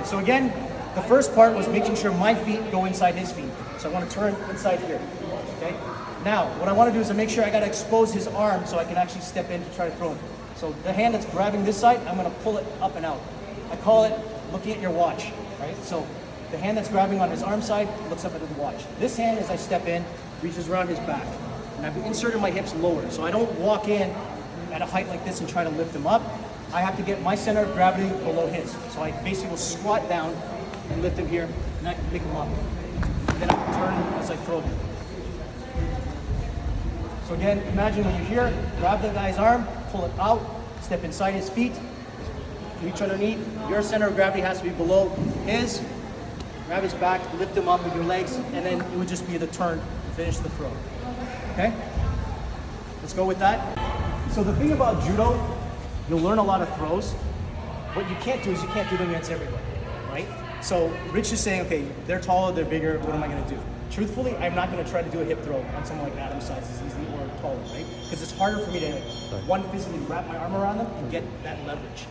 Okay, so again, the first part was making sure my feet go inside his feet. So I want to turn inside here, okay? Now, what I want to do is to make sure I got to expose his arm so I can actually step in to try to throw him. So the hand that's grabbing this side, I'm going to pull it up and out. I call it looking at your watch, right? So the hand that's grabbing on his arm side looks up at the watch. This hand, as I step in, reaches around his back. And I've inserted my hips lower, so I don't walk in at a height like this and try to lift him up. I have to get my center of gravity below his. So I basically will squat down and lift him here, and I can pick him up. And then I can turn as I throw him. So again, imagine when you're here, grab the guy's arm, pull it out, step inside his feet, reach underneath. Your center of gravity has to be below his. Grab his back, lift him up with your legs, and then it would just be the turn to finish the throw. Okay? Let's go with that. So the thing about judo, you'll learn a lot of throws. What you can't do is you can't do them against everybody, right? So Rich is saying, okay, they're taller, they're bigger, what am I gonna do? Truthfully, I'm not gonna try to do a hip throw on someone like Adam's size, as easily or taller, right? Because it's harder for me to, one, physically wrap my arm around them and get that leverage.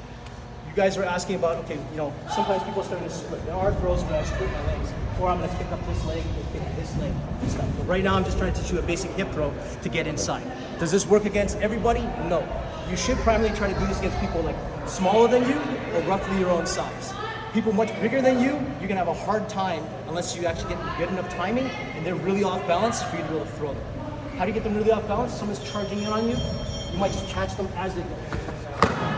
You guys were asking about, okay, you know, sometimes people are starting to split. There are throws where I split my legs, or I'm gonna pick up this leg and pick up this leg and stuff. But right now I'm just trying to teach you a basic hip throw to get inside. Does this work against everybody? No. You should primarily try to do this against people like smaller than you or roughly your own size. People much bigger than you, you're gonna have a hard time unless you actually get good enough timing and they're really off balance for you to be able to throw them. How do you get them really off balance? Someone's charging in on you, you might just catch them as they go,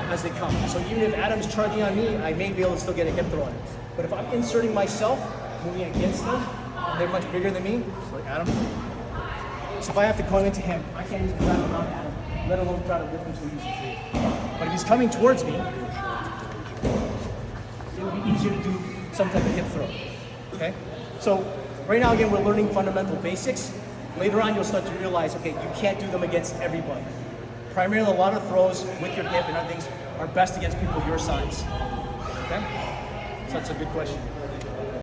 as they come. So even if Adam's charging on me, I may be able to still get a hip throw on him. But if I'm inserting myself, moving against them, and they're much bigger than me, just like Adam. So if I have to come into him, I can't even grab him on Adam, let alone try to lift him to easy. But if he's coming towards me, it would be easier to do some type of hip throw, okay? So right now, again, we're learning fundamental basics. Later on, you'll start to realize, okay, you can't do them against everybody. Primarily, a lot of throws with your hip and other things are best against people your size, okay? So that's a good question.